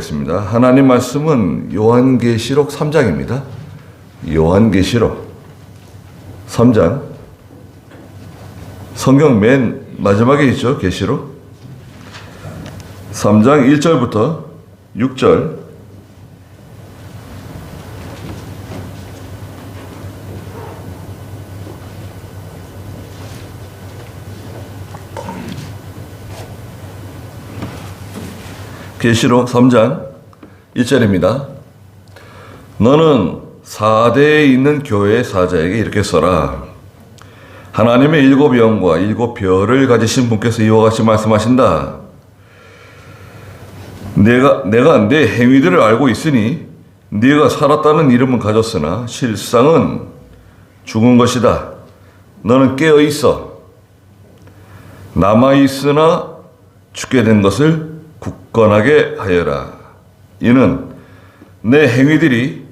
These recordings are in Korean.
보겠습니다. 하나님 말씀은 요한계시록 3장입니다. 요한계시록 3장. 성경 맨 마지막에 있죠. 계시록 3장 1절부터 6절. 계시록 3장 1절입니다. 너는 사대에 있는 교회의 사자에게 이렇게 써라. 하나님의 일곱 영과 일곱 별을 가지신 분께서 이와 같이 말씀하신다. 내가 네 행위들을 알고 있으니 네가 살았다는 이름은 가졌으나 실상은 죽은 것이다. 너는 깨어 있어. 남아 있으나 죽게 된 것을 굳건하게 하여라. 이는 내 행위들이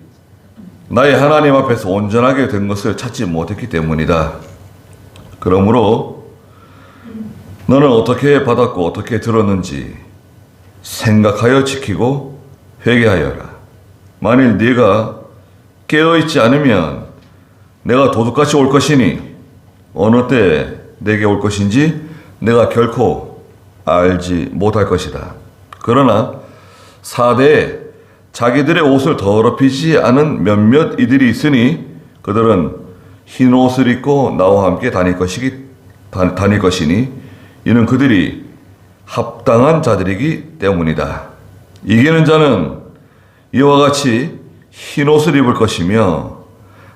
나의 하나님 앞에서 온전하게 된 것을 찾지 못했기 때문이다. 그러므로 너는 어떻게 받았고 어떻게 들었는지 생각하여 지키고 회개하여라. 만일 네가 깨어있지 않으면 내가 도둑같이 올 것이니 어느 때 내게 올 것인지 내가 결코 알지 못할 것이다. 그러나 사대에 자기들의 옷을 더럽히지 않은 몇몇 이들이 있으니 그들은 흰 옷을 입고 나와 함께 다닐 것이니 이는 그들이 합당한 자들이기 때문이다. 이기는 자는 이와 같이 흰 옷을 입을 것이며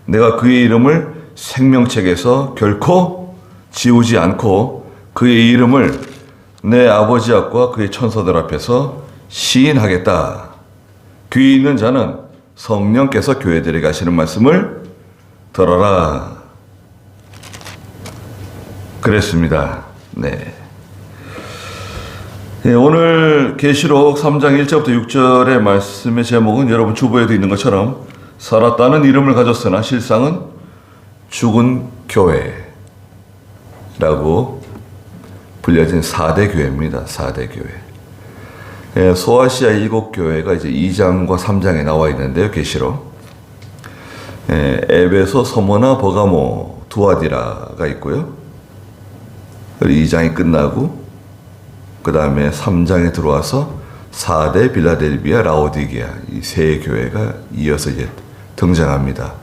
내가 그의 이름을 생명책에서 결코 지우지 않고 그의 이름을 내 아버지 앞과 그의 천사들 앞에서 시인하겠다. 귀 있는 자는 성령께서 교회들에게 하시는 말씀을 들어라. 그랬습니다. 네. 네, 오늘 계시록 3장 1절부터 6절의 말씀의 제목은 여러분 주보에도 있는 것처럼 살았다는 이름을 가졌으나 실상은 죽은 교회라고 불려진 4대 교회입니다. 4대 교회. 예, 소아시아 7교회가 이제 2장과 3장에 나와 있는데요. 계시록. 예, 에베소, 서머나, 버가모, 두아디라가 있고요. 2장이 끝나고 그 다음에 3장에 들어와서 4대 빌라델비아, 라오디게아 이 세 교회가 이어서 이제 등장합니다.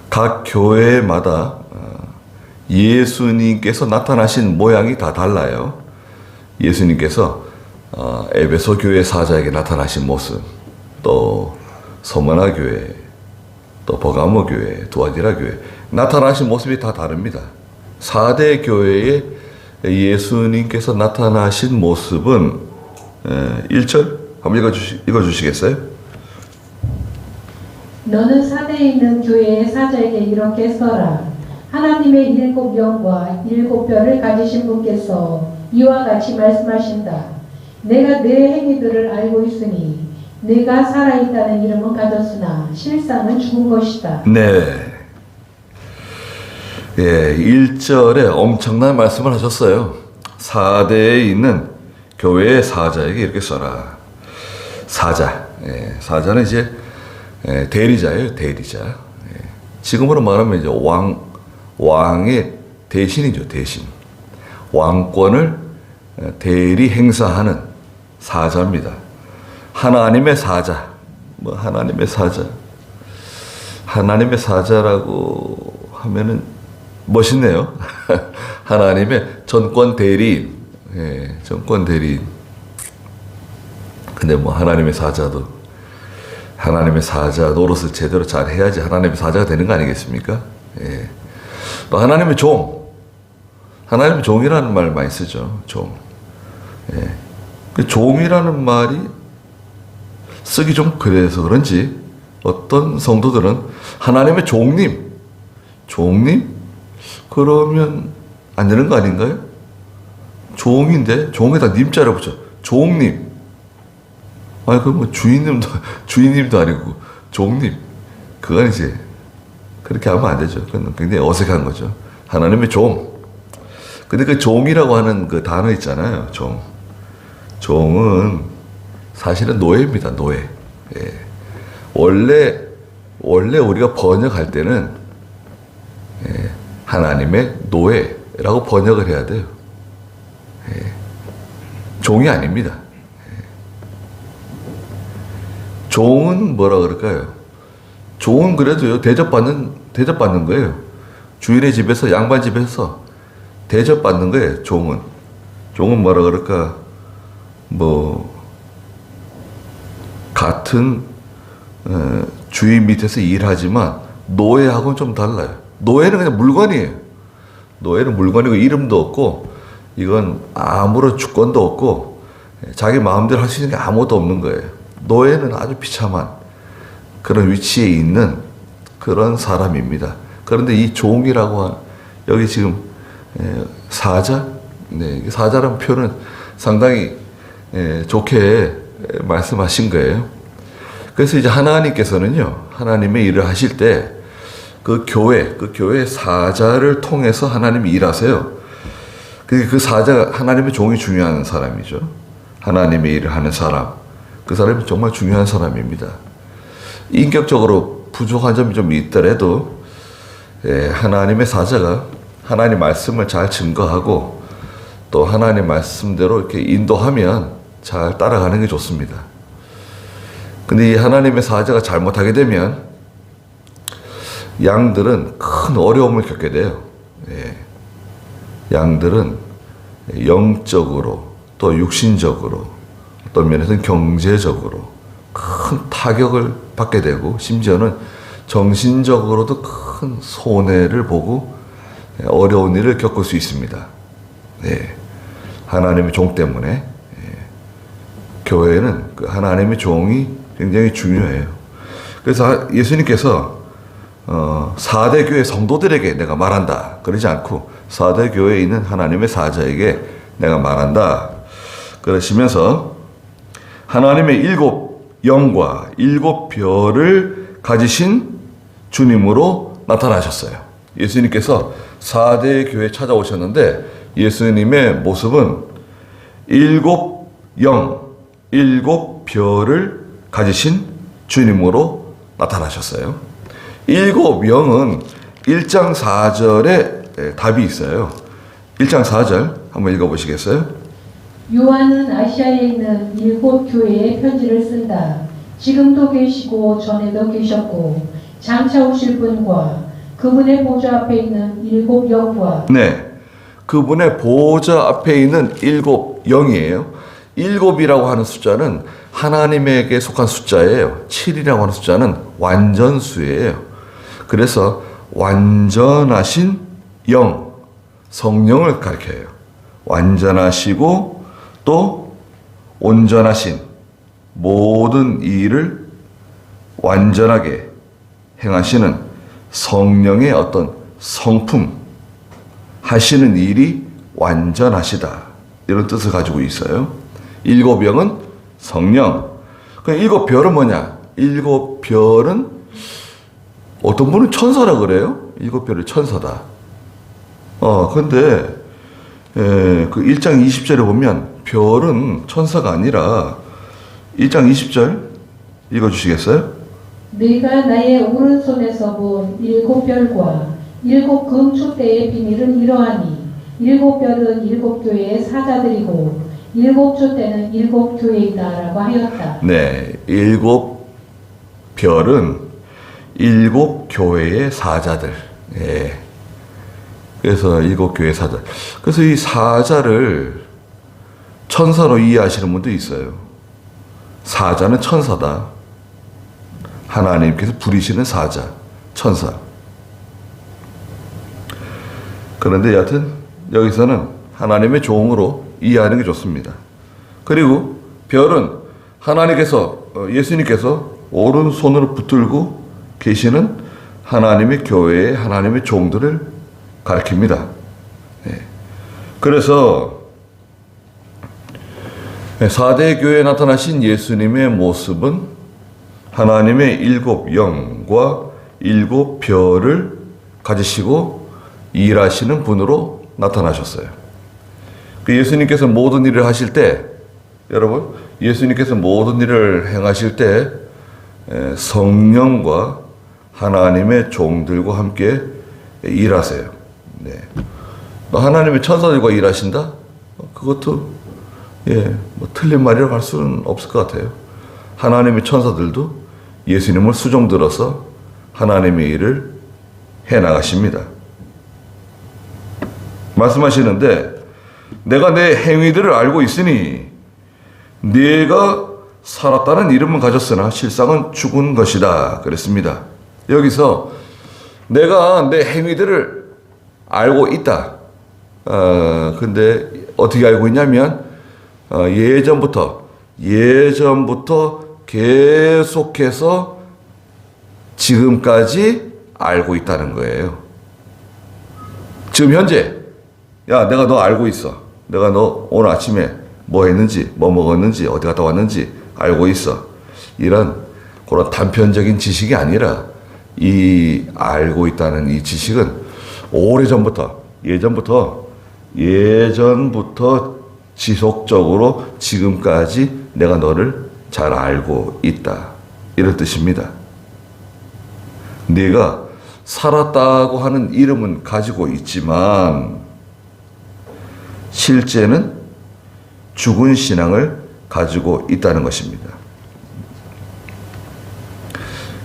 각 교회마다 예수님께서 나타나신 모양이 다 달라요. 예수님께서 에베소 교회 사자에게 나타나신 모습, 또 서머나 교회, 또 버가모 교회, 두아디라 교회 나타나신 모습이 다 다릅니다. 4대 교회에 예수님께서 나타나신 모습은 1절 한번 읽어주시겠어요? 너는 사대에 있는 교회의 사자에게 이렇게 써라. 하나님의 일곱 영과 일곱 별을 가지신 분께서 이와 같이 말씀하신다. 내가 네 행위들을 알고 있으니 네가 살아있다는 이름은 가졌으나 실상은 죽은 것이다. 네. 예, 1절에 엄청난 말씀을 하셨어요. 4대에 있는 교회의 사자에게 이렇게 써라. 사자. 예, 사자는 이제 대리자예요. 대리자. 예, 지금으로 말하면 이제 왕의 대신이죠. 대신. 왕권을 대리 행사하는 사자입니다. 하나님의 사자. 하나님의 사자. 하나님의 사자라고 하면은 멋있네요. 하나님의 전권 대리인. 예, 전권 대리인. 근데 하나님의 사자도 하나님의 사자 노릇을 제대로 잘 해야지 하나님의 사자가 되는 거 아니겠습니까? 예. 또 하나님의 종. 하나님의 종이라는 말 많이 쓰죠. 종. 예. 그 종이라는 말이 쓰기 좀 그래서 그런지 어떤 성도들은 하나님의 종님. 그러면 안 되는 거 아닌가요? 종인데 종에다 님자를 붙여. 종님. 아니 그럼 주인님도 아니고 종님. 그건 이제 그렇게 하면 안 되죠. 그건 굉장히 어색한 거죠. 하나님의 종. 근데 그 종이라고 하는 그 단어 있잖아요. 종은 사실은 노예입니다. 노예. 예. 원래 우리가 번역할 때는 하나님의 노예라고 번역을 해야 돼요. 종이 아닙니다. 종은 뭐라 그럴까요? 종은 그래도요, 대접받는 거예요. 주인의 집에서, 양반 집에서 대접받는 거예요, 종은. 종은 뭐라 그럴까? 같은 주인 밑에서 일하지만 노예하고는 좀 달라요. 노예는 그냥 물건이에요. 노예는 물건이고 이름도 없고 이건 아무런 주권도 없고 자기 마음대로 할 수 있는 게 아무것도 없는 거예요. 노예는 아주 비참한 그런 위치에 있는 그런 사람입니다. 그런데 이 종이라고 여기 지금 사자, 사자라는 표현은 상당히 좋게 말씀하신 거예요. 그래서 이제 하나님께서는요, 하나님의 일을 하실 때 그 교회 사자를 통해서 하나님이 일하세요. 그 사자가 하나님의 종이 중요한 사람이죠. 하나님의 일을 하는 사람. 그 사람이 정말 중요한 사람입니다. 인격적으로 부족한 점이 좀 있더라도 하나님의 사자가 하나님 말씀을 잘 증거하고 또 하나님 말씀대로 이렇게 인도하면 잘 따라가는 게 좋습니다. 근데 이 하나님의 사자가 잘못하게 되면 양들은 큰 어려움을 겪게 돼요. 양들은 영적으로 또 육신적으로 어떤 면에서는 경제적으로 큰 타격을 받게 되고 심지어는 정신적으로도 큰 손해를 보고 어려운 일을 겪을 수 있습니다. 하나님의 종 때문에 교회는 그 하나님의 종이 굉장히 중요해요. 그래서 예수님께서 4대 교회 성도들에게 내가 말한다 그러지 않고 4대 교회에 있는 하나님의 사자에게 내가 말한다 그러시면서 하나님의 7 영과 7 별을 가지신 주님으로 나타나셨어요. 예수님께서 4대 교회에 찾아오셨는데 예수님의 모습은 7 영, 7 별을 가지신 주님으로 나타나셨어요. 7 영은 1장 4절에 답이 있어요. 1장 4절 한번 읽어보시겠어요? 요한은 아시아에 있는 7 교회에 편지를 쓴다. 지금도 계시고 전에도 계셨고 장차 오실 분과 그분의 보좌 앞에 있는 7 영과 그분의 보좌 앞에 있는 7 영이에요. 7이라고 하는 숫자는 하나님에게 속한 숫자예요. 7이라고 하는 숫자는 완전수예요. 그래서 완전하신 영, 성령을 가리켜요. 완전하시고 또 온전하신 모든 일을 완전하게 행하시는 성령의 어떤 성품, 하시는 일이 완전하시다. 이런 뜻을 가지고 있어요. 7 영은 성령. 그럼 7 별은 뭐냐? 7 별은 어떤 분은 천사라 그래요. 7 별을 천사다. 근데 그 1장 20절에 보면 별은 천사가 아니라 1장 20절 읽어주시겠어요? 네가 나의 오른손에서 본 7 별과 7 금초대의 비밀은 이러하니 7 별은 7 교회의 사자들이고 7 촛대는 7 교회이다 라고 하였다. 7 별은 7 교회의 사자들. 그래서 7 교회의 사자. 그래서 이 사자를 천사로 이해하시는 분도 있어요. 사자는 천사다. 하나님께서 부리시는 사자, 천사. 그런데 여하튼 여기서는 하나님의 종으로 이해하는 게 좋습니다. 그리고 별은 예수님께서 오른손으로 붙들고 계시는 하나님의 교회의 하나님의 종들을 가리킵니다. 그래서 4대 교회에 나타나신 예수님의 모습은 하나님의 7 영과 7 별을 가지시고 일하시는 분으로 나타나셨어요. 그 예수님께서 모든 일을 하실 때 여러분 예수님께서 모든 일을 행하실 때 성령과 하나님의 종들과 함께 일하세요. 네. 하나님의 천사들과 일하신다? 그것도 뭐 틀린 말이라고 할 수는 없을 것 같아요. 하나님의 천사들도 예수님을 수종들어서 하나님의 일을 해나가십니다. 말씀하시는데 내가 내 행위들을 알고 있으니 네가 살았다는 이름은 가졌으나 실상은 죽은 것이다 그랬습니다. 여기서 내가 내 행위들을 알고 있다. 근데 어떻게 알고 있냐면 예전부터 계속해서 지금까지 알고 있다는 거예요. 지금 현재 내가 너 알고 있어. 내가 너 오늘 아침에 뭐 했는지, 뭐 먹었는지, 어디 갔다 왔는지 알고 있어. 이런 그런 단편적인 지식이 아니라 이 알고 있다는 이 지식은 오래전부터 예전부터 지속적으로 지금까지 내가 너를 잘 알고 있다. 이런 뜻입니다. 네가 살았다고 하는 이름은 가지고 있지만 실제는 죽은 신앙을 가지고 있다는 것입니다.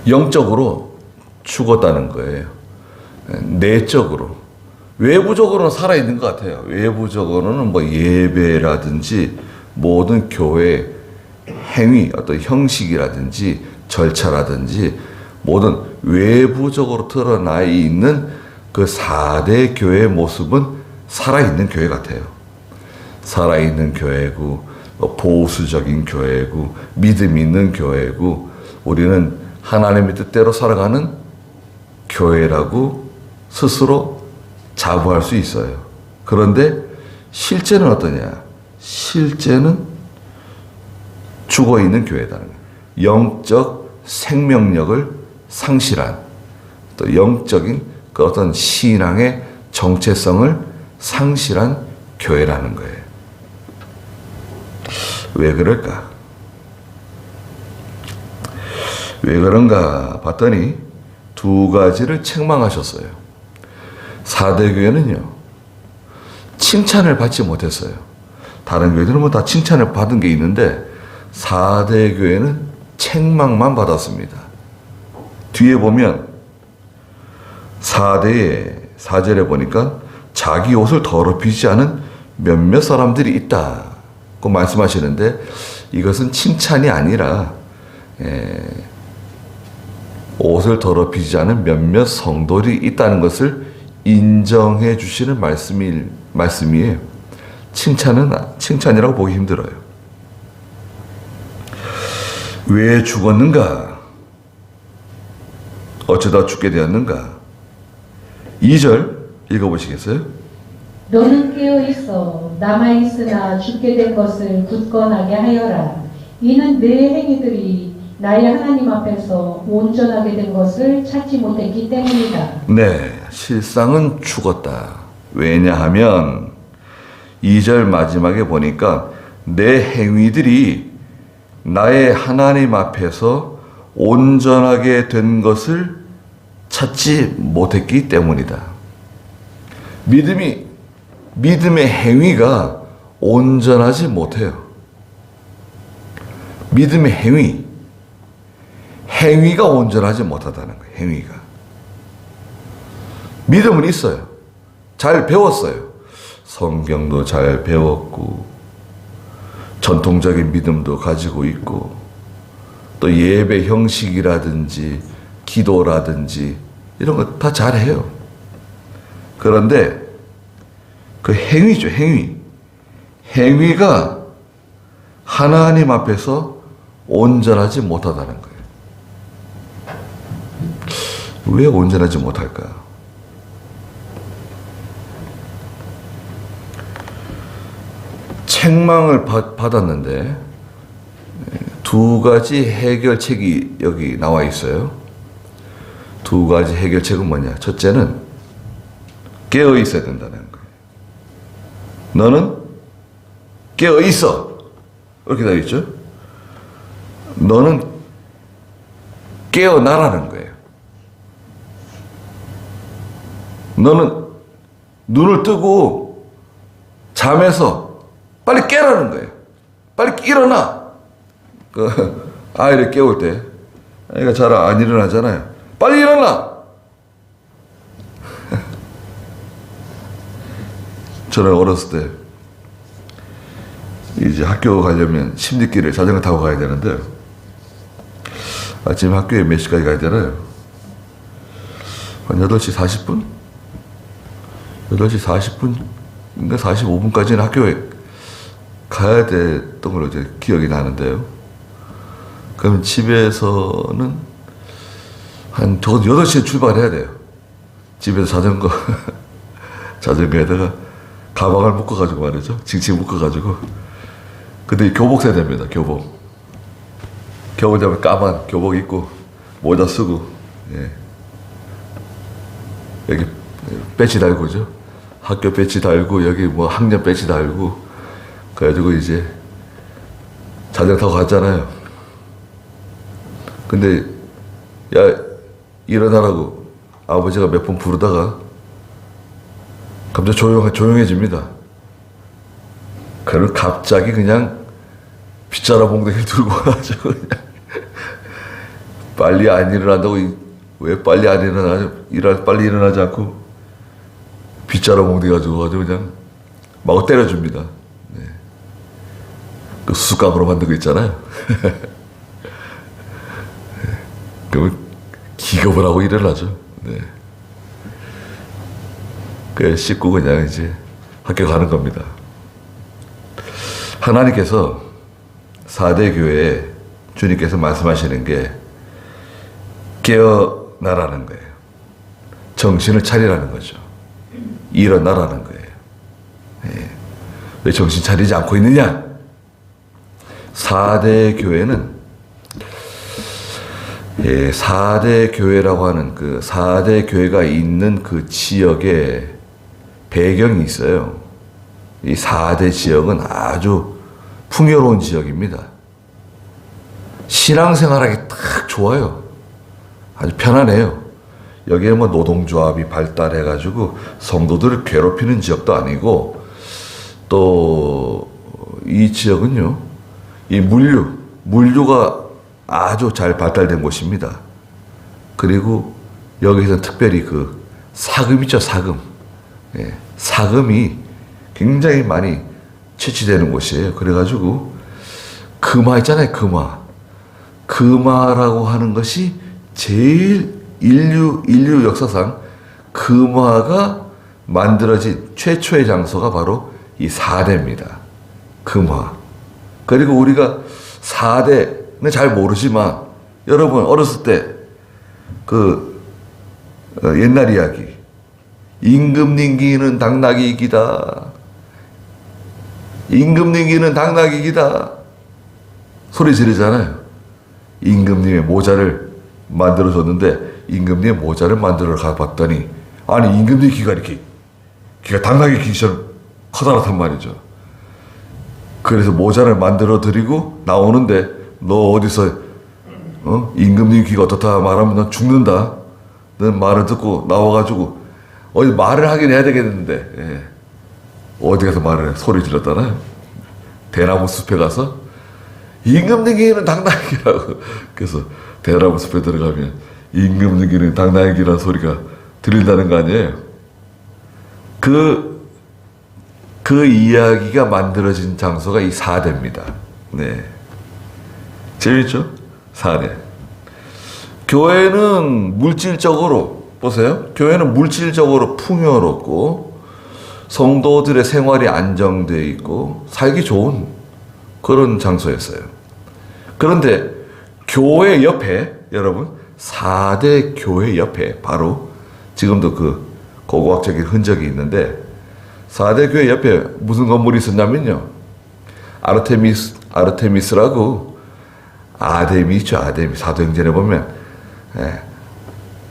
영적으로 죽었다는 거예요. 내적으로. 외부적으로는 살아있는 것 같아요. 외부적으로는 뭐 예배라든지 모든 교회 행위, 어떤 형식이라든지 절차라든지 모든 외부적으로 드러나 있는 그 4대 교회의 모습은 살아있는 교회 같아요. 살아있는 교회고, 보수적인 교회고, 믿음 있는 교회고, 우리는 하나님의 뜻대로 살아가는 교회라고 스스로 자부할 수 있어요. 그런데 실제는 어떠냐? 실제는 죽어있는 교회다는 거예요. 영적 생명력을 상실한, 또 영적인 그 어떤 신앙의 정체성을 상실한 교회라는 거예요. 왜 그럴까? 왜 그런가 봤더니 두 가지를 책망하셨어요. 4대 교회는요, 칭찬을 받지 못했어요. 다른 교회들은 뭐 다 칭찬을 받은 게 있는데 4대 교회는 책망만 받았습니다. 뒤에 보면 4대의 4절에 보니까 자기 옷을 더럽히지 않은 몇몇 사람들이 있다고 말씀하시는데 이것은 칭찬이 아니라 옷을 더럽히지 않은 몇몇 성도들이 있다는 것을 인정해 주시는 말씀이에요. 칭찬이라고 보기 힘들어요. 왜 죽었는가? 어쩌다 죽게 되었는가? 2절 읽어보시겠어요? 너는 깨어있어 남아있으나 죽게 된 것을 굳건하게 하여라. 이는 내 행위들이 나의 하나님 앞에서 온전하게 된 것을 찾지 못했기 때문이다. 네, 실상은 죽었다. 왜냐하면 2절 마지막에 보니까 내 행위들이 나의 하나님 앞에서 온전하게 된 것을 찾지 못했기 때문이다. 믿음의 행위가 온전하지 못해요. 믿음의 행위가 온전하지 못하다는 거예요. 행위가. 믿음은 있어요. 잘 배웠어요. 성경도 잘 배웠고 전통적인 믿음도 가지고 있고 또 예배 형식이라든지 기도라든지 이런 거 다 잘해요. 그런데 그 행위죠, 행위가 하나님 앞에서 온전하지 못하다는 거예요. 왜 온전하지 못할까? 책망을 받았는데 두 가지 해결책이 여기 나와 있어요. 두 가지 해결책은 뭐냐? 첫째는 깨어 있어야 된다는 거예요. 너는 깨어 있어. 이렇게 되어 있죠? 너는 깨어나라는 거예요. 너는 눈을 뜨고 잠에서 빨리 깨라는 거예요. 빨리 일어나. 그 아이를 깨울 때 아이가 잘 안 일어나잖아요. 빨리 일어나. 저는 어렸을 때 이제 학교 가려면 심리길을 자전거 타고 가야 되는데 아침 학교에 몇 시까지 가야 되나요? 한 8시 40분? 8시 40분인가 45분까지는 학교에 가야 됐던 걸로 이제 기억이 나는데요. 그럼 집에서는 한 적어도 8시에 출발해야 돼요. 집에서 자전거에다가 가방을 묶어가지고 말이죠. 징징 묶어가지고. 근데 교복 세야 됩니다. 교복. 겨울 되면 까만 교복 입고 모자 쓰고, 예. 여기 배지 달고죠. 학교 배지 달고 여기 뭐 학년 배지 달고 그래가지고 이제 자전거 타고 갔잖아요. 근데 야 일어나라고 아버지가 몇 번 부르다가 갑자기 조용해집니다. 그걸 갑자기 그냥 빗자루 봉다리를 들고 와가지고 그냥 빨리 안 일어난다고 왜 빨리 안 일어나지 빨리 일어나지 않고 빗자루 봉다리 가지고 그냥 마구 때려줍니다. 네. 그 수수깡으로 만든 거 있잖아요. 그러면 기겁을 하고 일어나죠. 네. 그 씻고 그냥 이제 학교 가는 겁니다. 하나님께서 4대 교회에 주님께서 말씀하시는 게 깨어나라는 거예요. 정신을 차리라는 거죠. 일어나라는 거예요. 예. 왜 정신 차리지 않고 있느냐? 4대 교회는 4대 교회라고 하는 그 4대 교회가 있는 그 지역에 배경이 있어요. 이 4대 지역은 아주 풍요로운 지역입니다. 신앙생활하기 딱 좋아요. 아주 편안해요. 여기에 뭐 노동조합이 발달해가지고 성도들을 괴롭히는 지역도 아니고 또 이 지역은요, 이 물류가 아주 잘 발달된 곳입니다. 그리고 여기서 특별히 그 사금 있죠, 사금. 예, 사금이 굉장히 많이 채취되는 곳이에요. 그래가지고 금화 있잖아요, 금화. 금화라고 하는 것이 제일 인류 역사상 금화가 만들어진 최초의 장소가 바로 이 4대입니다. 금화. 그리고 우리가 4대는 잘 모르지만 여러분 어렸을 때 그 옛날 이야기 임금님기는 당나귀기다. 임금님기는 당나귀기다. 소리 지르잖아요. 임금님의 모자를 만들어줬는데 임금님의 모자를 만들어 가봤더니 아니 임금님 귀가 당나귀 귀처럼 커다랗단 말이죠. 그래서 모자를 만들어 드리고 나오는데 너 어디서 임금님 귀가 어떻다 말하면 넌 죽는다. 넌 말을 듣고 나와가지고 어디 말을 하긴 해야 되겠는데 예. 어디 가서 말을 해. 소리 질렀잖아요. 대나무 숲에 가서 임금님 귀는 당나귀라고. 그래서 대나무 숲에 들어가면 임금님 귀는 당나귀라는 소리가 들린다는 거 아니에요. 그 이야기가 만들어진 장소가 이 4대입니다. 네. 재밌죠? 4대. 교회는 물질적으로, 보세요. 교회는 물질적으로 풍요롭고, 성도들의 생활이 안정되어 있고, 살기 좋은 그런 장소였어요. 그런데 교회 옆에, 여러분, 4대 교회 옆에 바로 지금도 그 고고학적인 흔적이 있는데, 4대 교회 옆에 무슨 건물이 있었냐면요. 아르테미스라고 아데미 있죠. 아데미. 사도행전에 보면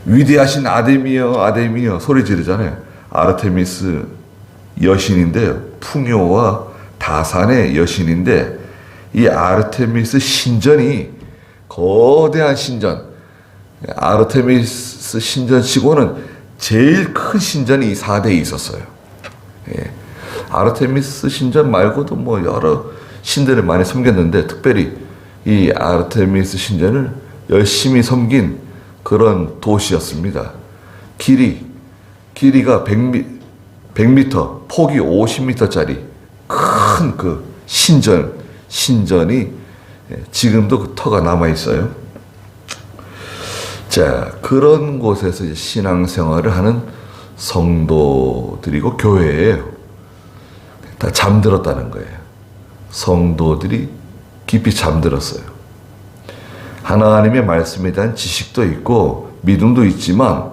위대하신 아데미여 소리 지르잖아요. 아르테미스 여신인데요. 풍요와 다산의 여신인데 이 아르테미스 신전이 거대한 신전, 아르테미스 신전치고는 제일 큰 신전이 이 4대에 있었어요. 예. 아르테미스 신전 말고도 뭐 여러 신들을 많이 섬겼는데 특별히 이 아르테미스 신전을 열심히 섬긴 그런 도시였습니다. 길이가 100m, 폭이 50m짜리 큰 그 신전이 지금도 그 터가 남아 있어요. 자, 그런 곳에서 이제 신앙생활을 하는 성도들이고 교회예요. 다 잠들었다는 거예요. 성도들이 깊이 잠들었어요. 하나님의 말씀에 대한 지식도 있고 믿음도 있지만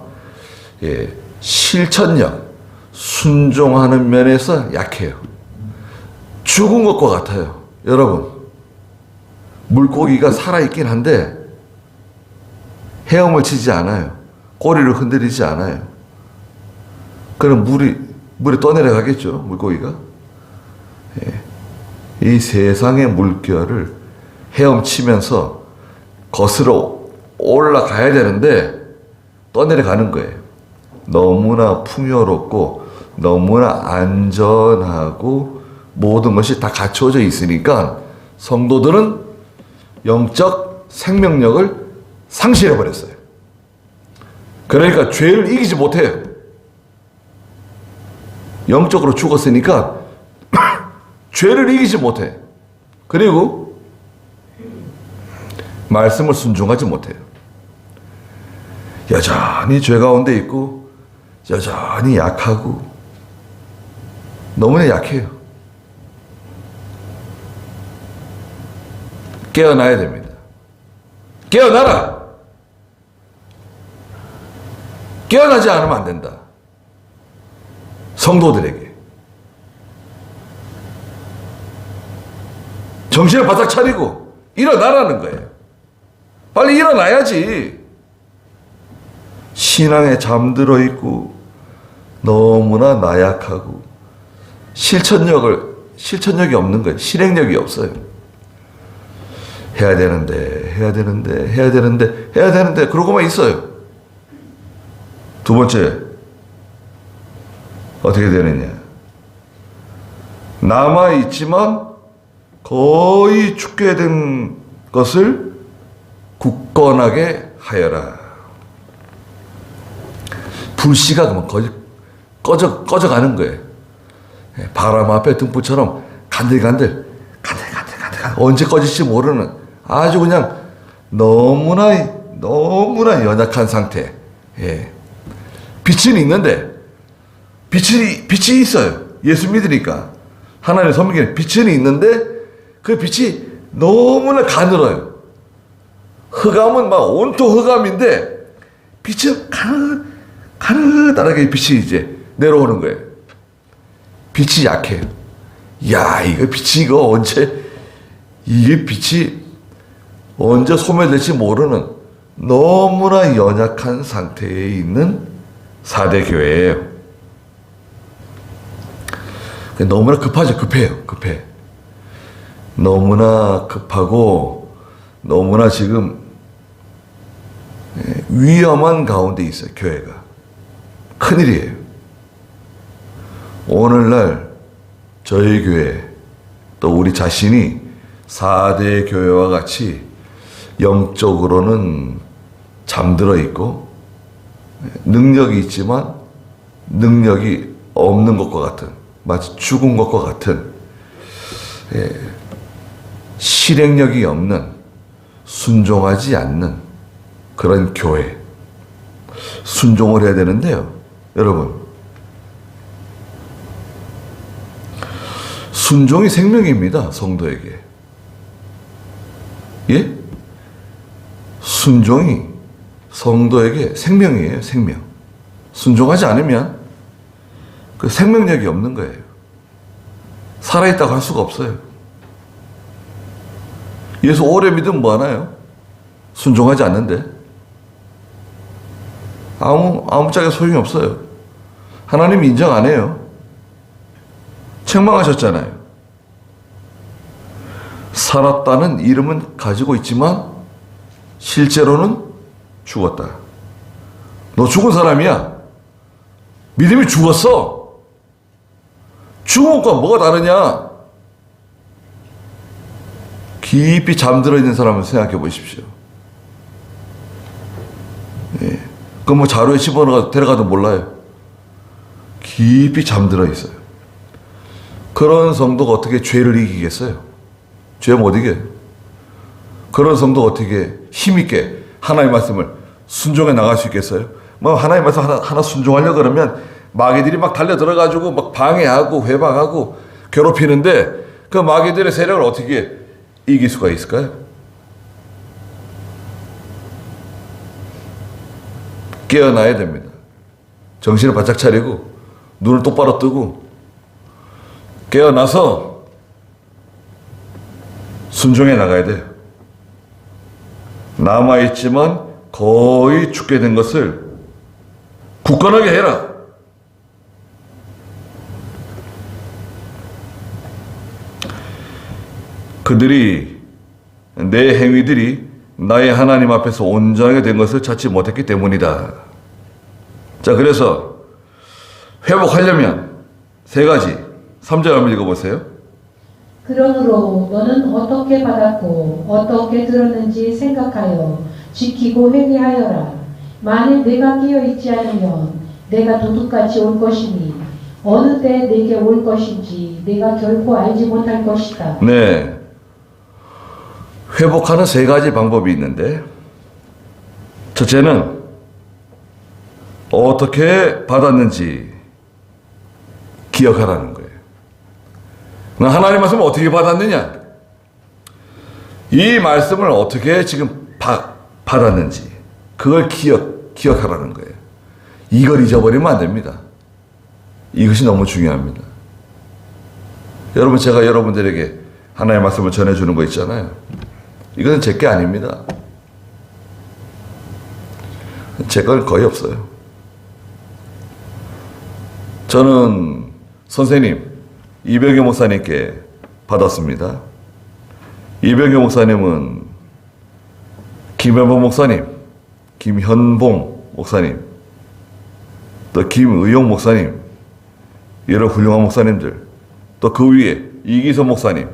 실천력, 순종하는 면에서 약해요. 죽은 것과 같아요. 여러분, 물고기가 살아있긴 한데 헤엄을 치지 않아요. 꼬리를 흔들리지 않아요. 그럼 물에 떠내려가겠죠, 물고기가. 이 세상의 물결을 헤엄치면서 거스러 올라가야 되는데 떠내려가는 거예요. 너무나 풍요롭고 너무나 안전하고 모든 것이 다 갖춰져 있으니까 성도들은 영적 생명력을 상실해버렸어요. 그러니까 죄를 이기지 못해요. 영적으로 죽었으니까 죄를 이기지 못해. 그리고 말씀을 순종하지 못해요. 여전히 죄 가운데 있고 여전히 약하고 너무나 약해요. 깨어나야 됩니다. 깨어나라! 깨어나지 않으면 안 된다. 성도들에게. 정신을 바짝 차리고 일어나라는 거예요. 빨리 일어나야지. 신앙에 잠들어 있고 너무나 나약하고 실천력이 없는 거예요. 실행력이 없어요. 해야 되는데 그러고만 있어요. 두 번째, 어떻게 되느냐. 남아있지만 거의 죽게 된 것을 굳건하게 하여라. 불씨가 그러면 거의 꺼져가는 거예요. 바람 앞에 등불처럼 간들간들 언제 꺼질지 모르는 아주 그냥 너무나 연약한 상태. 빛은 있는데 빛이 있어요. 예수 믿으니까 하나님 섬기는 빛은 있는데 그 빛이 너무나 가늘어요. 흑암은 막 온통 흑암인데 빛은 가느다랗게 빛이 이제 내려오는 거예요. 빛이 약해요. 야, 이게 빛이 언제 소멸될지 모르는 너무나 연약한 상태에 있는 4대 교회예요. 너무나 급해. 너무나 급하고 너무나 지금 위험한 가운데 있어요. 교회가. 큰일이에요. 오늘날 저희 교회 또 우리 자신이 4대 교회와 같이 영적으로는 잠들어 있고 능력이 있지만 능력이 없는 것과 같은, 마치 죽은 것과 같은, 실행력이 없는, 순종하지 않는 그런 교회. 순종을 해야 되는데요, 여러분. 순종이 생명입니다, 성도에게. 예? 순종이 성도에게 생명이에요, 생명. 순종하지 않으면 그 생명력이 없는 거예요. 살아있다고 할 수가 없어요. 예수 오래 믿으면 뭐하나요? 순종하지 않는데 아무짝에 소용이 없어요. 하나님 인정 안 해요. 책망하셨잖아요. 살았다는 이름은 가지고 있지만 실제로는 죽었다. 너 죽은 사람이야. 믿음이 죽었어. 죽은 것과 뭐가 다르냐? 깊이 잠들어 있는 사람을 생각해 보십시오. 예. 그럼 뭐 자루에 집어넣어 데려가도 몰라요. 깊이 잠들어 있어요. 그런 성도가 어떻게 죄를 이기겠어요? 죄 못 이겨요. 그런 성도가 어떻게 힘있게 하나님의 말씀을 순종해 나갈 수 있겠어요? 뭐 하나님의 말씀 하나 순종하려고 그러면 마귀들이 막 달려들어가지고 막 방해하고 회방하고 괴롭히는데 그 마귀들의 세력을 어떻게 이길 수가 있을까요? 깨어나야 됩니다. 정신을 바짝 차리고 눈을 똑바로 뜨고 깨어나서 순종해 나가야 돼요. 남아있지만 거의 죽게 된 것을 굳건하게 해라. 그들이 내 행위들이 나의 하나님 앞에서 온전하게 된 것을 찾지 못했기 때문이다. 자, 그래서 회복하려면 세 가지 3절 한번 읽어보세요. 그러므로 너는 어떻게 받았고 어떻게 들었는지 생각하여 지키고 회개하여라. 만일 내가 깨어있지 않으면 내가 도둑같이 올 것이니 어느 때 내게 올 것인지 내가 결코 알지 못할 것이다. 네. 회복하는 세 가지 방법이 있는데 첫째는 어떻게 받았는지 기억하라는 거예요. 하나님 말씀을 어떻게 받았느냐? 이 말씀을 어떻게 지금 받았는지 그걸 기억하라는 거예요. 이걸 잊어버리면 안 됩니다. 이것이 너무 중요합니다. 여러분, 제가 여러분들에게 하나님의 말씀을 전해주는 거 있잖아요. 이것은 제 게 아닙니다. 제 건 거의 없어요. 저는 선생님 이병규 목사님께 받았습니다. 이병규 목사님은 김현봉 목사님, 김현봉 목사님, 또 김의용 목사님, 여러 훌륭한 목사님들, 또 그 위에 이기선 목사님,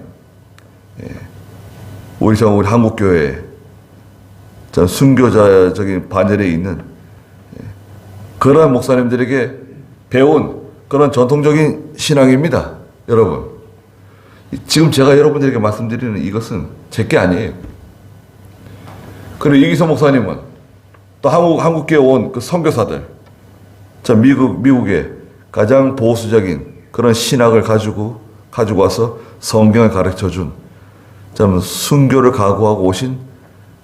우리 한국교회 전 순교자적인 반열에 있는 그러한 목사님들에게 배운 그런 전통적인 신앙입니다. 여러분, 지금 제가 여러분들에게 말씀드리는 이것은 제 게 아니에요. 그리고 이기선 목사님은 또 한국교회 온 그 선교사들, 자, 미국의 가장 보수적인 그런 신학을 가지고 와서 성경을 가르쳐 준 참 순교를 각오하고 오신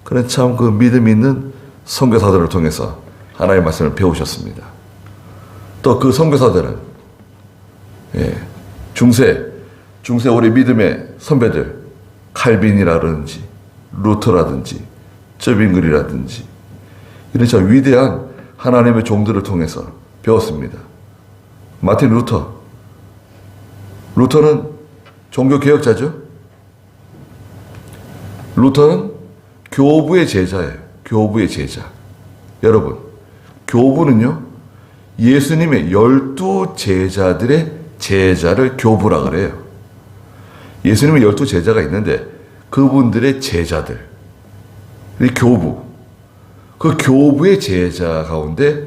그런 참 그 믿음 있는 선교사들을 통해서 하나님의 말씀을 배우셨습니다. 또 그 선교사들은 중세 우리 믿음의 선배들 칼빈이라든지 루터라든지 저빙글이라든지 이런 참 위대한 하나님의 종들을 통해서 배웠습니다. 마틴 루터는 종교개혁자죠. 루터는 교부의 제자예요. 교부의 제자. 여러분, 교부는요, 예수님의 12 제자들의 제자를 교부라 그래요. 예수님의 12 제자가 있는데 그분들의 제자들, 이 교부, 그 교부의 제자 가운데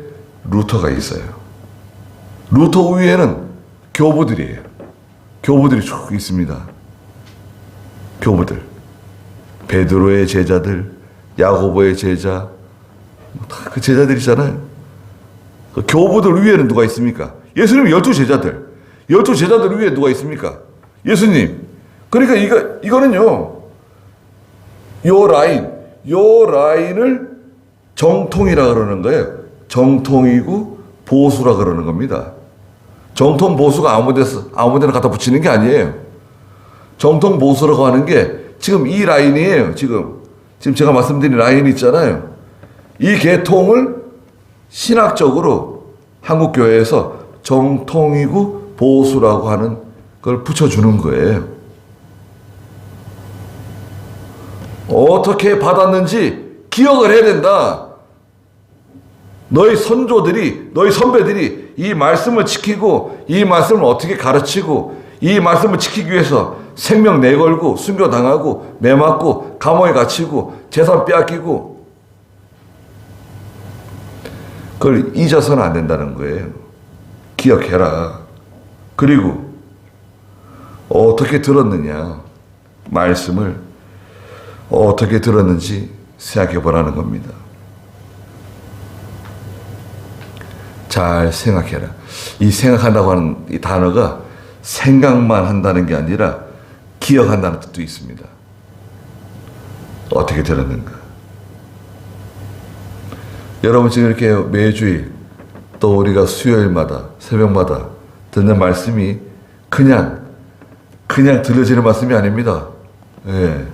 루터가 있어요. 루터 위에는 교부들이에요. 교부들이 쭉 있습니다. 교부들. 베드로의 제자들, 야고보의 제자, 다 그 제자들이잖아요. 그 교부들 위에는 누가 있습니까? 예수님 12 제자들. 12 제자들 위에 누가 있습니까? 예수님. 그러니까 이거는요, 요 라인을 정통이라 그러는 거예요. 정통이고 보수라 그러는 겁니다. 정통 보수가 아무 데나 갖다 붙이는 게 아니에요. 정통 보수라고 하는 게 지금 이 라인이에요. 지금 제가 말씀드린 라인이 있잖아요. 이 계통을 신학적으로 한국교회에서 정통이고 보수라고 하는 걸 붙여주는 거예요. 어떻게 받았는지 기억을 해야 된다. 너희 선조들이, 너희 선배들이 이 말씀을 지키고 이 말씀을 어떻게 가르치고 이 말씀을 지키기 위해서 생명 내걸고 순교당하고 매맞고 감옥에 갇히고 재산 빼앗기고 그걸 잊어서는 안 된다는 거예요. 기억해라. 그리고 어떻게 들었느냐, 말씀을 어떻게 들었는지 생각해 보라는 겁니다. 잘 생각해라. 이 생각한다고 하는 이 단어가 생각만 한다는 게 아니라 기억한다는 뜻도 있습니다. 어떻게 들었는가. 여러분 지금 이렇게 매주일 또 우리가 수요일마다 새벽마다 듣는 말씀이 그냥 들려지는 말씀이 아닙니다. 예.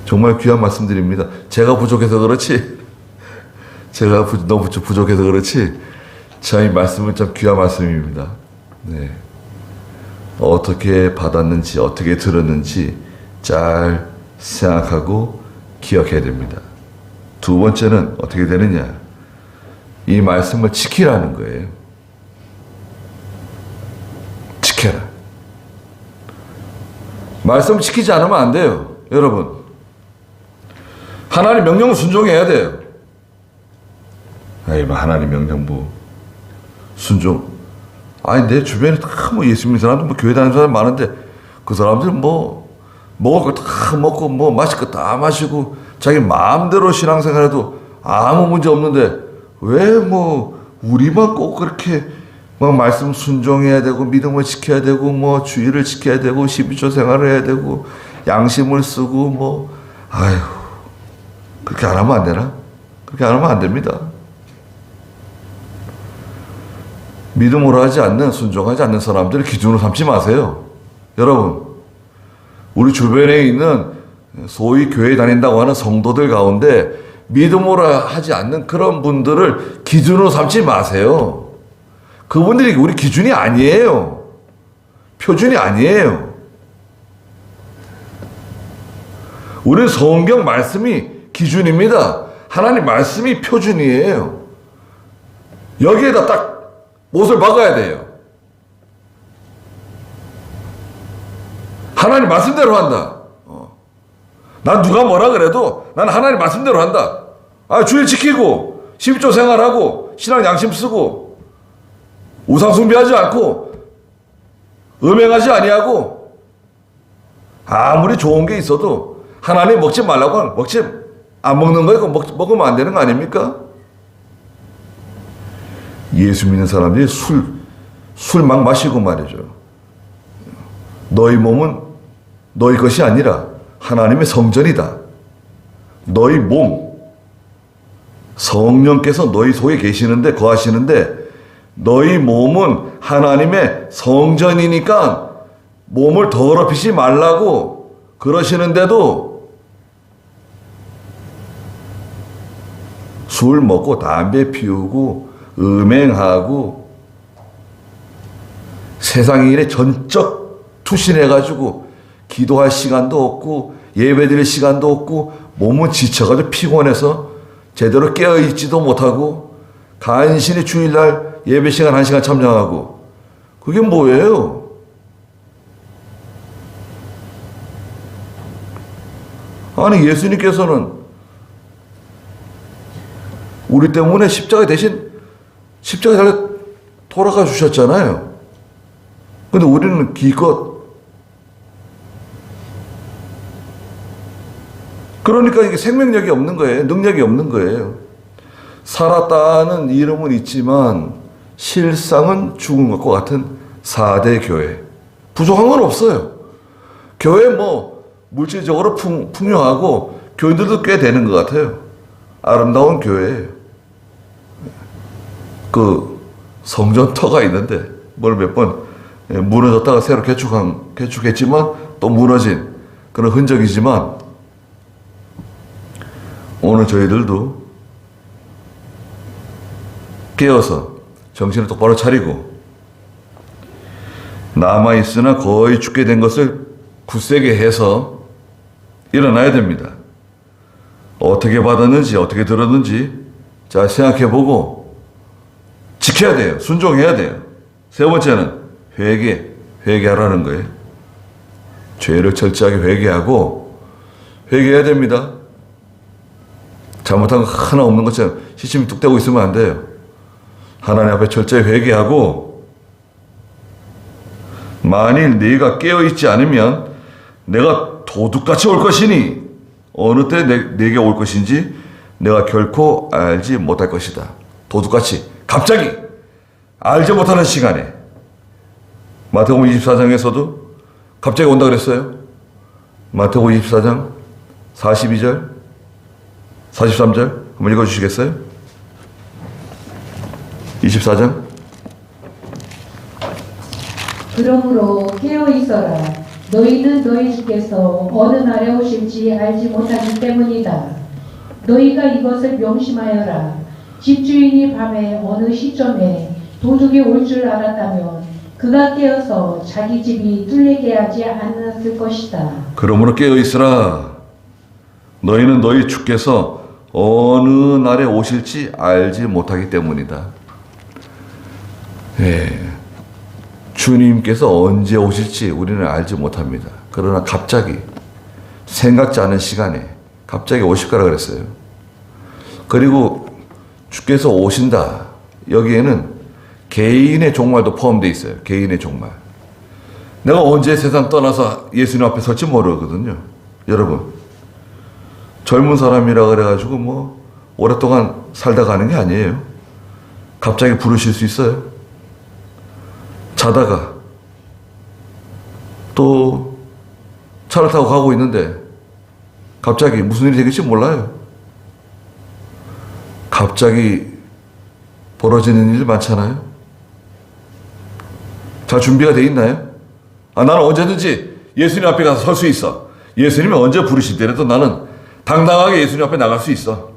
정말 귀한 말씀드립니다. 제가 부족해서 그렇지, 제가 너무 부족해서 그렇지, 저희 말씀은 참 귀한 말씀입니다. 네. 어떻게 받았는지, 어떻게 들었는지 잘 생각하고 기억해야 됩니다. 두 번째는 어떻게 되느냐? 이 말씀을 지키라는 거예요. 지켜라. 말씀 지키지 않으면 안 돼요. 여러분. 하나님 명령을 순종해야 돼요. 아이, 하나님 명령 순종. 아니, 내 주변에 다 예수 믿는 사람들, 교회 다니는 사람 많은데, 그 사람들 먹을 거 다 먹고, 마실 거 다 마시고, 자기 마음대로 신앙생활해도 아무 문제 없는데, 왜 우리만 꼭 그렇게 말씀 순종해야 되고, 믿음을 지켜야 되고, 주의를 지켜야 되고, 12조 생활을 해야 되고, 양심을 쓰고, 아휴, 그렇게 안 하면 안 되나? 그렇게 안 하면 안 됩니다. 믿음으로 하지 않는, 순종하지 않는 사람들을 기준으로 삼지 마세요. 여러분, 우리 주변에 있는 소위 교회 다닌다고 하는 성도들 가운데 믿음으로 하지 않는 그런 분들을 기준으로 삼지 마세요. 그분들이 우리 기준이 아니에요. 표준이 아니에요. 우리는 성경 말씀이 기준입니다. 하나님 말씀이 표준이에요. 여기에다 딱 못을 박아야 돼요. 하나님 말씀대로 한다. 난 누가 뭐라 그래도 난 하나님 말씀대로 한다. 주일 지키고 12조 생활하고 신앙 양심 쓰고 우상 숭배하지 않고 음행하지 아니하고 아무리 좋은 게 있어도 하나님 먹지 말라고 하는 안 먹는 거예요. 먹으면 안 되는 거 아닙니까? 예수 믿는 사람들이 술 막 마시고 말이죠. 너희 몸은 너희 것이 아니라 하나님의 성전이다. 너희 몸, 성령께서 너희 속에 계시는데, 거하시는데, 너희 몸은 하나님의 성전이니까 몸을 더럽히지 말라고 그러시는데도 술 먹고 담배 피우고 음행하고 세상 일에 전적 투신해가지고 기도할 시간도 없고 예배드릴 시간도 없고 몸은 지쳐가지고 피곤해서 제대로 깨어있지도 못하고 간신히 주일날 예배 시간 1시간 참여하고 그게 뭐예요? 아니, 예수님께서는 우리 때문에 십자가 대신 십자가에 달려 돌아가 주셨잖아요. 근데 우리는 기껏, 그러니까 이게 생명력이 없는 거예요. 능력이 없는 거예요. 살았다는 이름은 있지만 실상은 죽은 것과 같은 4대 교회. 부족한 건 없어요. 교회 물질적으로 풍요하고 교인들도 꽤 되는 것 같아요. 아름다운 교회예요. 그 성전터가 있는데 뭘 몇 번 무너졌다가 새로 개축했지만 또 무너진 그런 흔적이지만 오늘 저희들도 깨어서 정신을 똑바로 차리고 남아있으나 거의 죽게 된 것을 굳세게 해서 일어나야 됩니다. 어떻게 받았는지 어떻게 들었는지 잘 생각해보고 지켜야 돼요. 순종해야 돼요. 세 번째는 회개하라는 거예요. 죄를 철저하게 회개하고 회개해야 됩니다. 잘못한 거 하나 없는 것처럼 시침이 뚝 떼고 있으면 안 돼요. 하나님 앞에 철저히 회개하고 만일 네가 깨어있지 않으면 내가 도둑같이 올 것이니 어느 때 내게 올 것인지 내가 결코 알지 못할 것이다. 도둑같이 갑자기 알지 못하는 시간에 마태복음 24장에서도 갑자기 온다 그랬어요. 마태복음 24장 42절 43절 한번 읽어주시겠어요? 24장 그러므로 깨어 있어라. 너희는 너희 주께서 어느 날에 오실지 알지 못하기 때문이다. 너희가 이것을 명심하여라. 집주인이 밤에 어느 시점에 도둑이 올 줄 알았다면 그가 깨어서 자기 집이 뚫리게 하지 않았을 것이다. 그러므로 깨어있으라. 너희는 너희 주께서 어느 날에 오실지 알지 못하기 때문이다. 예. 주님께서 언제 오실지 우리는 알지 못합니다. 그러나 갑자기 생각지 않은 시간에 갑자기 오실 거라 그랬어요. 그리고 주께서 오신다. 여기에는 개인의 종말도 포함되어 있어요. 개인의 종말. 내가 언제 세상 떠나서 예수님 앞에 설지 모르거든요. 여러분, 젊은 사람이라 그래가지고 뭐 오랫동안 살다 가는 게 아니에요. 갑자기 부르실 수 있어요. 자다가 또 차를 타고 가고 있는데 갑자기 무슨 일이 되겠지 몰라요. 갑자기 벌어지는 일 많잖아요. 잘 준비가 돼 있나요? 나는 언제든지 예수님 앞에 가서 설 수 있어. 예수님이 언제 부르실 때라도 나는 당당하게 예수님 앞에 나갈 수 있어.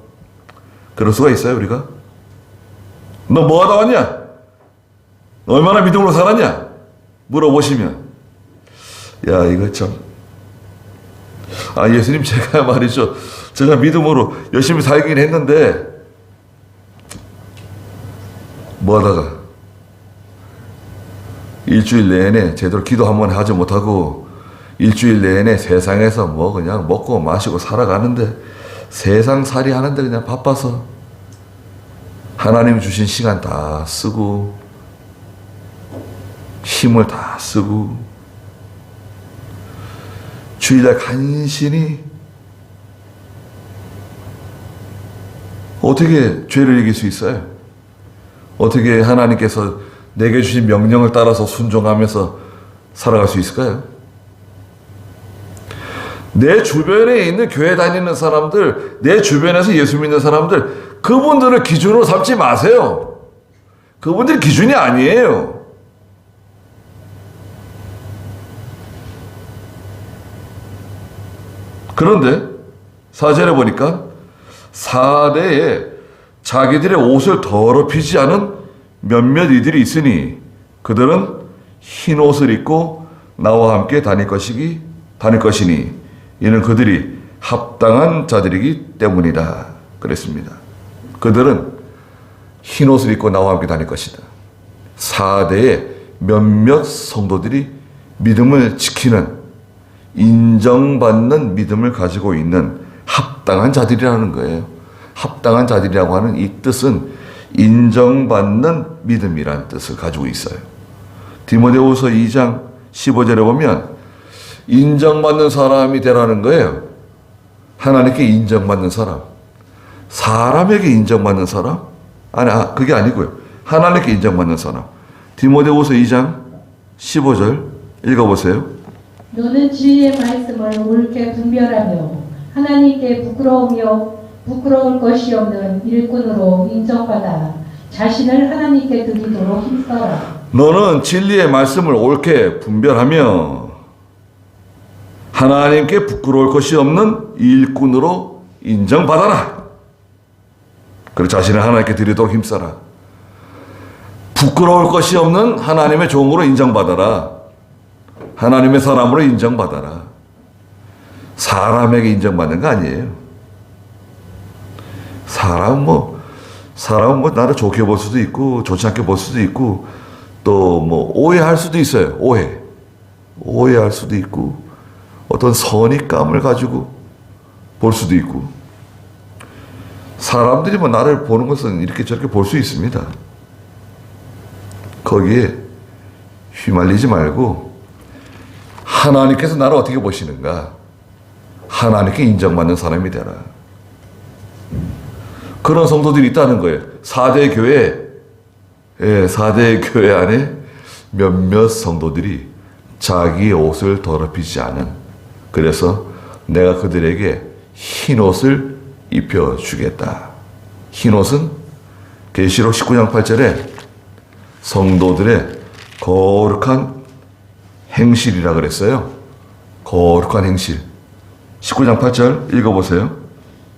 그럴 수가 있어요, 우리가? 너 뭐 하다 왔냐? 얼마나 믿음으로 살았냐? 물어보시면, 야, 이거 참. 예수님, 제가 말이죠. 제가 믿음으로 열심히 살긴 했는데, 뭐 하다가, 일주일 내내 제대로 기도 한 번 하지 못하고, 일주일 내내 세상에서 뭐 그냥 먹고 마시고 살아가는데, 세상 살이 하는데 그냥 바빠서, 하나님 주신 시간 다 쓰고, 힘을 다 쓰고 주일날 간신히 어떻게 죄를 이길 수 있어요? 어떻게 하나님께서 내게 주신 명령을 따라서 순종하면서 살아갈 수 있을까요? 내 주변에 있는 교회 다니는 사람들, 내 주변에서 예수 믿는 사람들, 그분들을 기준으로 삼지 마세요. 그분들이 기준이 아니에요. 그런데 4절에 보니까 4대에 자기들의 옷을 더럽히지 않은 몇몇 이들이 있으니 그들은 흰 옷을 입고 나와 함께 다닐 것이니 이는 그들이 합당한 자들이기 때문이다. 그랬습니다. 그들은 흰 옷을 입고 나와 함께 다닐 것이다. 4대의 몇몇 성도들이 믿음을 지키는 인정받는 믿음을 가지고 있는 합당한 자들이라는 거예요. 합당한 자들이라고 하는 이 뜻은 인정받는 믿음이라는 뜻을 가지고 있어요. 디모데후서 2장 15절에 보면 인정받는 사람이 되라는 거예요. 하나님께 인정받는 사람. 사람에게 인정받는 사람? 그게 아니고요. 하나님께 인정받는 사람. 디모데후서 2장 15절 읽어보세요. 너는 진리의 말씀을 옳게 분별하며 하나님께 부끄러울 것이 없는 일꾼으로 인정받아 자신을 하나님께 드리도록 힘써라. 너는 진리의 말씀을 옳게 분별하며 하나님께 부끄러울 것이 없는 일꾼으로 인정받아라. 그리고 자신을 하나님께 드리도록 힘써라. 부끄러울 것이 없는 하나님의 종으로 인정받아라. 하나님의 사람으로 인정받아라. 사람에게 인정받는 거 아니에요. 사람은 뭐 나를 좋게 볼 수도 있고 좋지 않게 볼 수도 있고 또 뭐 오해할 수도 있어요. 오해할 수도 있고 어떤 선입감을 가지고 볼 수도 있고 사람들이 뭐 나를 보는 것은 이렇게 저렇게 볼 수 있습니다. 거기에 휘말리지 말고 하나님께서 나를 어떻게 보시는가? 하나님께 인정받는 사람이 되라. 그런 성도들이 있다는 거예요. 4대 교회 안에 몇몇 성도들이 자기의 옷을 더럽히지 않은, 그래서 내가 그들에게 흰 옷을 입혀주겠다. 흰 옷은 계시록 19장 8절에 성도들의 거룩한 행실이라 그랬어요. 거룩한 행실. 19장 8절 읽어보세요.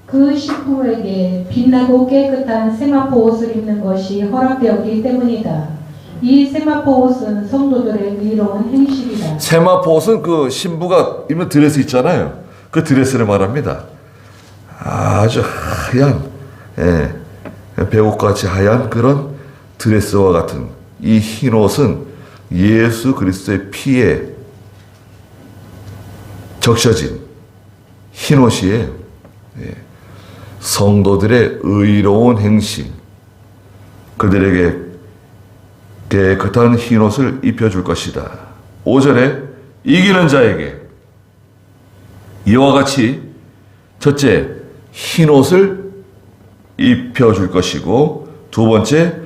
그 신부에게 빛나고 깨끗한 세마포 옷을 입는 것이 허락되었기 때문이다. 이 세마포 옷은 성도들의 의로운 행실이다. 세마포 옷은 그 신부가 입는 드레스 있잖아요. 그 드레스를 말합니다. 아주 하얀, 배옷같이 하얀 그런 드레스와 같은 이 흰 옷은 예수 그리스도의 피에 적셔진 흰 옷이에요. 성도들의 의로운 행실, 그들에게 깨끗한 흰 옷을 입혀줄 것이다. 5절에 이기는 자에게 이와 같이 첫째, 흰 옷을 입혀줄 것이고, 두 번째,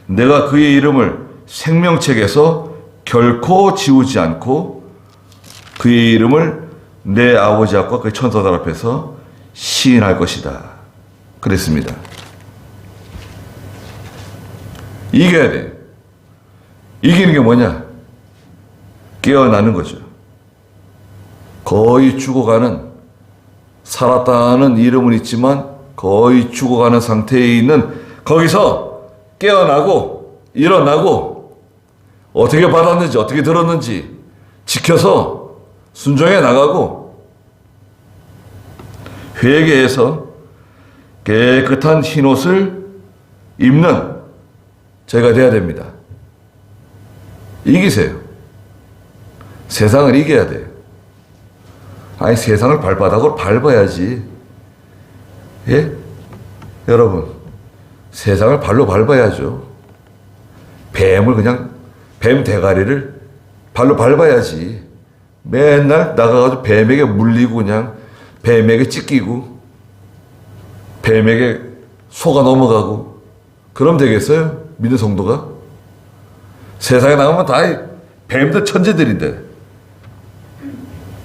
내가 그의 이름을 생명책에서 결코 지우지 않고 그의 이름을 내 아버지 앞과 그 천사들 앞에서 시인할 것이다. 그랬습니다. 이겨야 돼. 이기는 게 뭐냐? 깨어나는 거죠. 거의 죽어가는, 살았다는 이름은 있지만 거의 죽어가는 상태에 있는, 거기서 깨어나고 일어나고 어떻게 받았는지 어떻게 들었는지 지켜서 순종해 나가고 회개해서 깨끗한 흰옷을 입는 제가 돼야 됩니다. 이기세요. 세상을 이겨야 돼요. 아니, 세상을 발바닥으로 밟아야지. 예? 여러분, 세상을 발로 밟아야죠. 뱀 대가리를 발로 밟아야지. 맨날 나가가지고 뱀에게 물리고 그냥 뱀에게 찢기고 뱀에게 속아 넘어가고 그럼 되겠어요? 믿는 성도가? 세상에 나가면 다 뱀들 천재들인데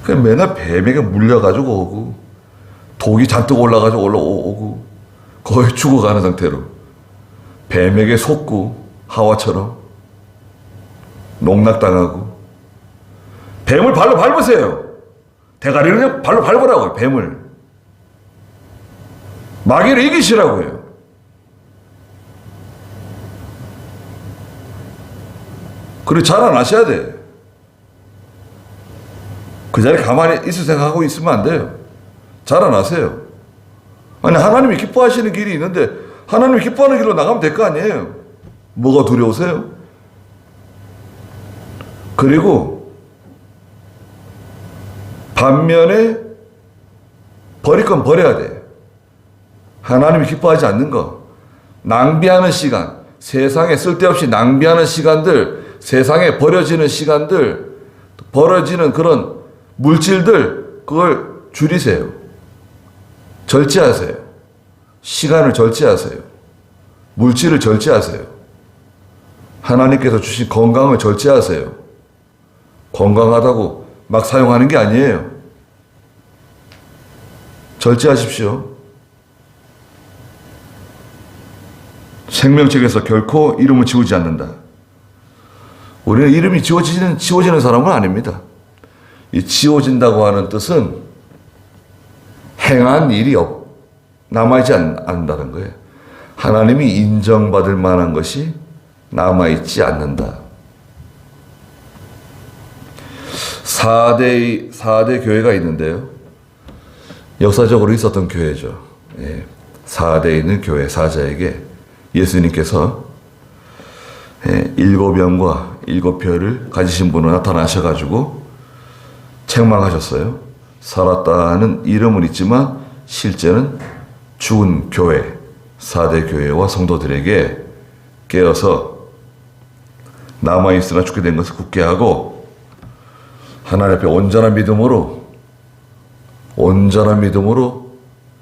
그냥 맨날 뱀에게 물려가지고 오고 독이 잔뜩 올라가지고 올라오고 거의 죽어가는 상태로 뱀에게 속고 하와처럼 농락당하고. 뱀을 발로 밟으세요. 대가리를 그냥 발로 밟으라고요. 뱀을. 마귀를 이기시라고요. 그리고 자라나셔야 돼. 그 자리에 가만히 있을 생각하고 있으면 안 돼요. 자라나세요. 아니, 하나님이 기뻐하시는 길이 있는데 하나님이 기뻐하는 길로 나가면 될 거 아니에요. 뭐가 두려우세요? 그리고 반면에 버릴 건 버려야 돼. 하나님이 기뻐하지 않는 거. 낭비하는 시간, 세상에 쓸데없이 낭비하는 시간들, 세상에 버려지는 시간들, 벌어지는 그런 물질들, 그걸 줄이세요. 절제하세요. 시간을 절제하세요. 물질을 절제하세요. 하나님께서 주신 건강을 절제하세요. 건강하다고 막 사용하는 게 아니에요. 절제하십시오. 생명책에서 결코 이름을 지우지 않는다. 우리는 이름이 지워지는 사람은 아닙니다. 이 지워진다고 하는 뜻은 행한 일이 남아있지 않는다는 거예요. 하나님이 인정받을 만한 것이 남아있지 않는다. 4대 교회가 있는데요. 역사적으로 있었던 교회죠. 예. 4대에 있는 교회 사자에게 예수님께서 7영과 7별을 가지신 분으로 나타나셔가지고 책망하셨어요. 살았다는 이름은 있지만 실제는 죽은 교회, 4대 교회와 성도들에게 깨어서 남아있으나 죽게 된 것을 굳게 하고 하나님 앞에 온전한 믿음으로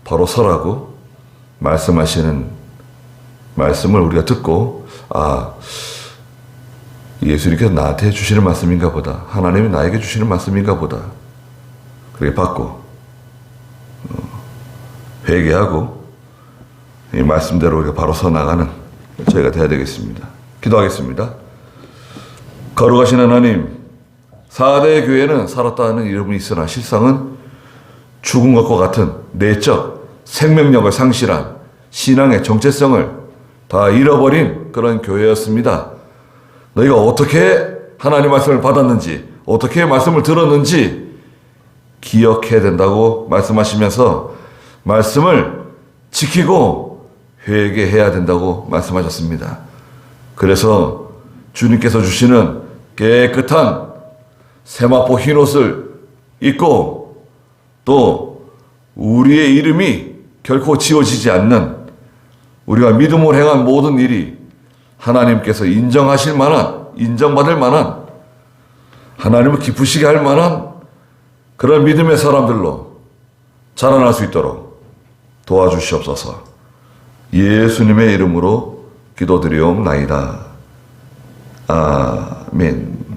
바로 서라고 말씀하시는 말씀을 우리가 듣고, 예수님께서 나한테 주시는 말씀인가 보다, 하나님이 나에게 주시는 말씀인가 보다, 그렇게 받고 회개하고 이 말씀대로 우리가 바로 서 나가는 저희가 되어야 되겠습니다. 기도하겠습니다. 거룩하신 하나님, 4대 교회는 살았다는 이름이 있으나 실상은 죽은 것과 같은 내적 생명력을 상실한 신앙의 정체성을 다 잃어버린 그런 교회였습니다. 너희가 어떻게 하나님 말씀을 받았는지, 어떻게 말씀을 들었는지 기억해야 된다고 말씀하시면서 말씀을 지키고 회개해야 된다고 말씀하셨습니다. 그래서 주님께서 주시는 깨끗한 세마포 흰옷을 입고 또 우리의 이름이 결코 지워지지 않는, 우리가 믿음으로 행한 모든 일이 하나님께서 인정하실 만한, 인정받을 만한, 하나님을 기쁘시게 할 만한 그런 믿음의 사람들로 자라날 수 있도록 도와주시옵소서. 예수님의 이름으로 기도드리옵나이다. 아멘.